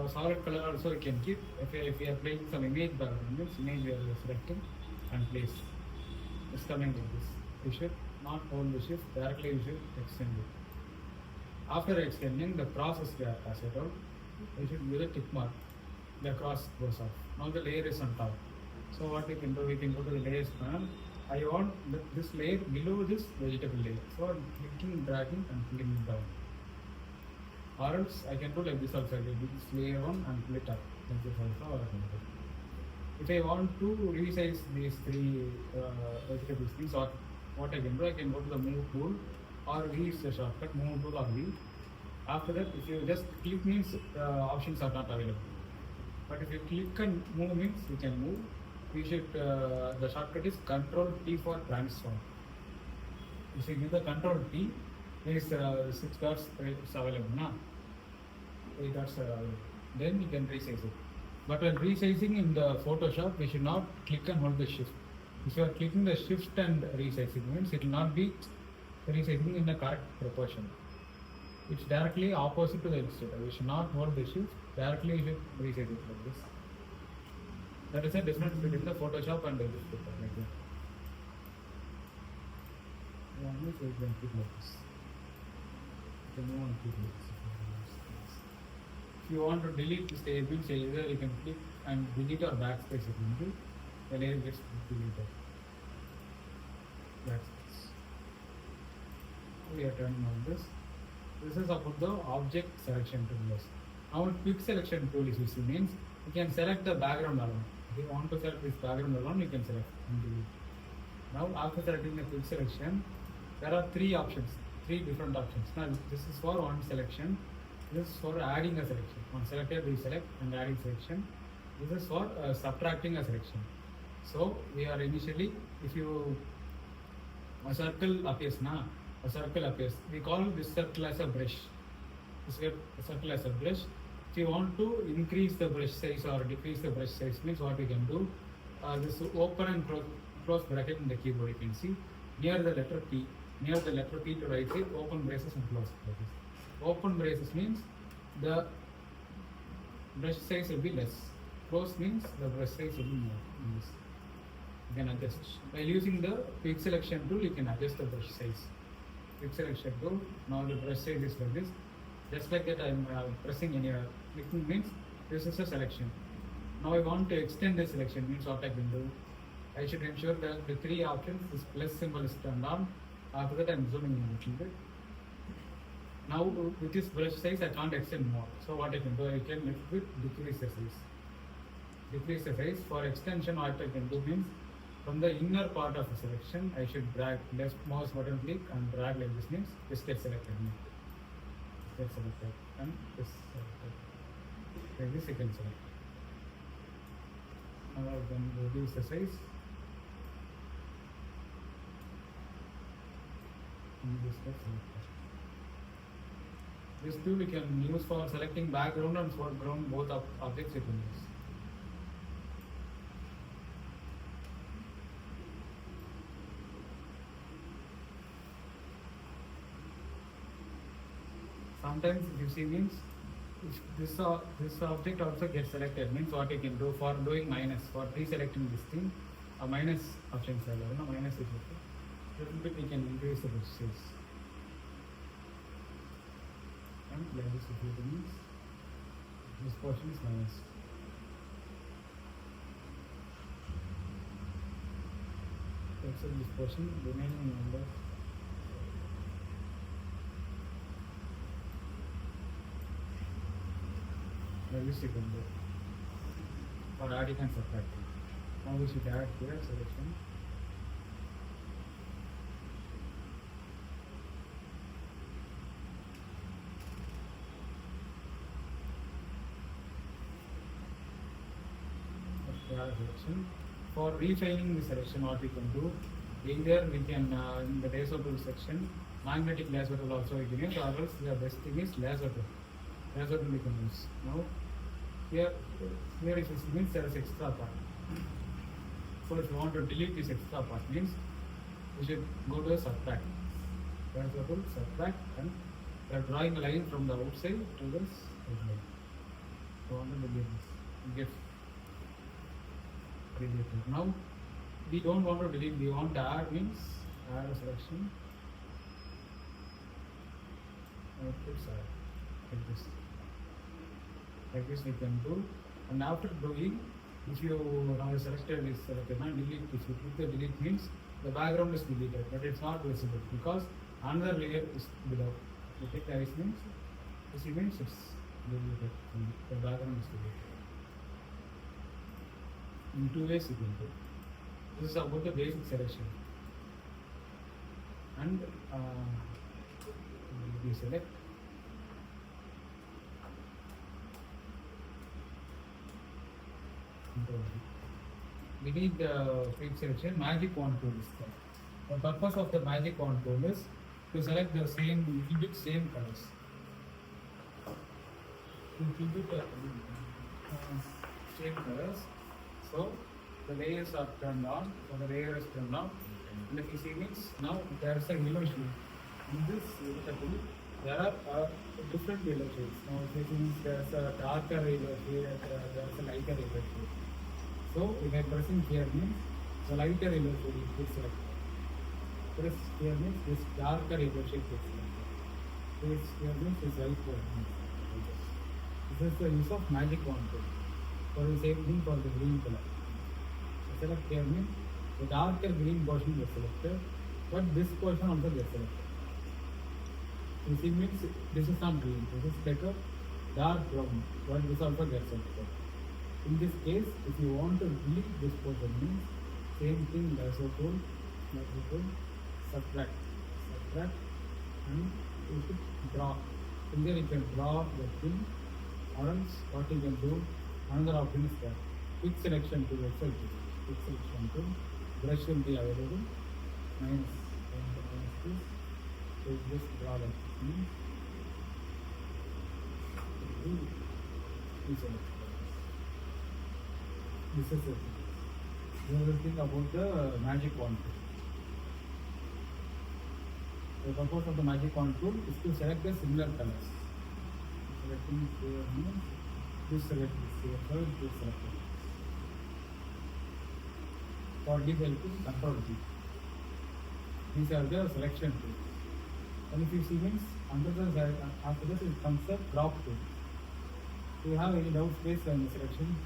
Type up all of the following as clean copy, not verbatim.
solid color also you can keep. If you are playing some image background, means image we are selecting and place. It's coming like this. You should not hold the shift, directly you should extend it. After extending, the process we are passed out, you should use a tick mark. The cross goes off. Now the layer is on top. So what we can do, we can go to the layers panel. I want this layer below this vegetable layer. So I'm clicking, dragging and pulling it down. Or else I can do like this also. I can do this layer one and pull it up. Like this also, or I can do. If I want to resize these three vegetables, things, or what I can do, I can go to the move tool, or V is the shortcut, move tool or V. After that, if you just click means options are not available. But if you click and move means you can move. We should, the shortcut is Control T for transform. If you give the Control T, there is 6 dots available, na? 8 dots are available. Then you can resize it. But when resizing in the Photoshop, we should not click and hold the shift. If you are clicking the shift and resizing means it will not be resizing in the correct proportion. It's directly opposite to the Illustrator. We should not hold the shift, directly you should resize it like this. That is the difference between the Photoshop and the Illustrator like that. One is like this. You can move on keep like this. If you want to delete this table, say either you can click and delete or backspace it into the layer gets deleted. Backspace. We are turning on this. This is about the object selection tool. Now quick selection tool is used means you can select the background alone. If you want to select this background alone, you can select and delete. Now after selecting the quick selection, there are three different options. Now this is for one selection. This is for adding a selection. On selected, we select and adding selection. This is for subtracting a selection. So we are initially, if you a circle appears, we call this circle as a brush. This circle as a brush. If you want to increase the brush size or decrease the brush size, means what we can do, this open and close bracket in the keyboard you can see near the letter T. Near the letter T to right side, open braces and close braces. Open braces means the brush size will be less. Close means the brush size will be more. You can adjust. By using the quick selection tool, you can adjust the brush size. Quick selection tool, now the brush size is like this. Just like that I am pressing anywhere. Clicking means this is a selection. Now I want to extend the selection, means what I can do. I should ensure that the three options, this plus symbol is turned on. After that I am zooming in a little bit. Now with this brush size I can't extend more. So what I can do, I can little bit decrease the size. Decrease the size. For extension what I can do means from the inner part of the selection I should drag left mouse button click and drag like this means this gets selected. Get selected and this selected. Like this you can select. Now I can reduce the size. And this gets selected. This tool we can use for selecting background and foreground, both objects you can use. Sometimes if you see means if this object also gets selected, means what you can do for doing minus, for deselecting this thing, a minus option is available. No, minus is okay. Little bit we can increase the brush size. And like this if you means this portion is minus. So this portion remaining number. Like this you can do. For adding and subtracting. Now we should add here selection. Selection. For refining the selection, what we can do, either we can in the laser tool section, magnetic laser tool also we can use, or else the best thing is laser tool. Laser tool we can use. Now here if it means there is extra part. So if you want to delete this extra part means we should go to subtract. Laser tool, subtract, and we are drawing a line from the outside to this outside. So Get deleted. Now we don't want to delete, we want to add, means add a selection. Like this we can do, and after doing, if you now selected is selected, now delete. If you click the delete means the background is deleted, but it's not visible because another layer is below. You click the ice means this image is deleted, the background is deleted. In two ways you can do. This is about the basic selection. And we select. Beneath the quick selection, magic wand tool is there. The purpose of the magic wand tool is to select the same colors. To keep it same colors. So the layers are turned on. So the layer is turned on. And if you see means now there is a yellow shade. In this tool, there are different yellow shades. Now this means there is a darker yellow shade, there is a lighter yellow shade. So if I pressing here means the lighter yellow shade is selected. Press here means this darker yellow shade is selected. Press here means this light one. This is the use of magic wand tool. For the same thing for the green color. Select here means the darker green portion gets selected, but this portion also gets selected. You see means this is not green, this is like a dark brown, but this also gets selected. In this case, if you want to delete this portion means same thing, lasso tool, subtract, and you should draw. In there you can draw the thing, or else what you can do, another option is there. Quick selection tool itself. Quick selection tool. Brush will be available. Minus this. So just draw that. This is it. You will think about the magic wand tool. The purpose of the magic wand tool is to select the similar colors. Selecting here means this select this here, first this select it. For this helping control G. These are the selection tools. And if you see means under the after this it comes the crop tool. Do you have any doubt based on the selection?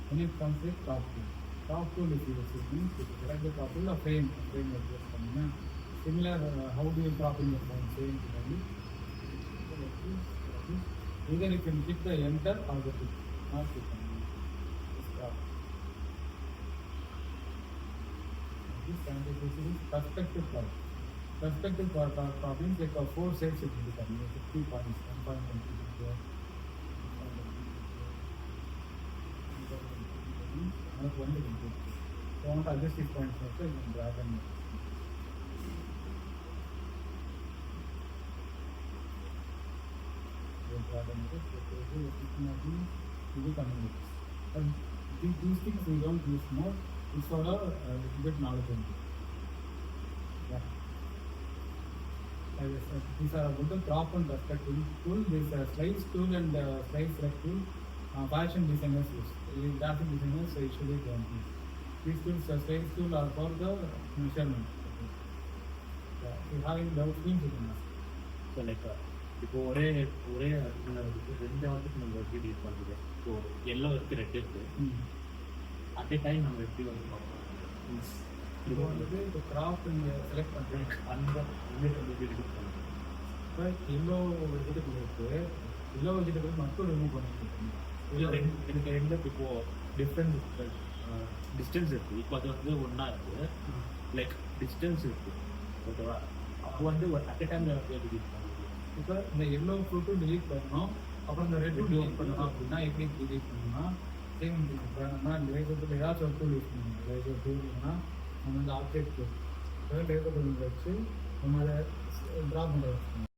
When it comes with crop tool. Crop tool is used means if you select the crop tool, a frame is just coming. Similar, how do you crop in your phone? Same thing. Either you can click the enter or the click. Not click on stop. This is perspective crop. Perspective crop means like 4 sides it will become 50 points, 1 point here. Not one to so I want to adjust these points also, you can drag and these things we don't use more. It's for a little bit knowledge only. Yeah. As I said, these are about the crop and perspective tool. This slice tool and slice select tool. Fashion designers use. Graphic designers usually don't use. These tools, slice tool are for the measurement. Yeah. If you have any doubts, you can ask. So like இப்போ ஒரே ரெண்டு வந்து நம்ம எப்படி deal பண்ணுறது so yellow இருக்குது red இருக்குது at A time நம்ம எப்படி வந்து பார்ப்போம் இப்போ வந்துட்டு இப்போ கிராஃப்ட் நீங்கள் செலக்ட் பண்ணுறீங்க அந்த இமேஜ் வந்து எப்படி ரிலீஸ் பண்ணுறோம் இப்போ எல்லோ வெஜிடபிள் இருக்குது எல்லோ வெஜிடபிள் மட்டும் ரிமூவ் பண்ணிட்டு இல்லை எனக்கு ரெண்டு இப்போது டிஸ்டன்ஸ் இருக்குது இப்போ அது வந்து ஒன்றா இருக்குது லைக் டிஸ்டன்ஸ் இருக்குது ஓகேவா அப்போ வந்து அட் ஏ டைமில் எப்படி ரிலீஸ் பண்ணுறது இப்போ இந்த எல்லோ ஃப்ரூட்டும் டிலீட் பண்ணணும் அப்புறம் இந்த ரெட்டும் டிலீட் பண்ணணும் அப்படின்னா எப்படி டிலீட் பண்ணணும்னா சேம் இப்போ நம்ம லேசர் ஏதாச்சும் ஒரு டூல் யூஸ் பண்ணணும் லேசர் டூல்னா நம்ம வந்து ஆப்ஜெக்ட் லேசர் டூல் வச்சு நம்ம அதை ட்ரா பண்ணுறது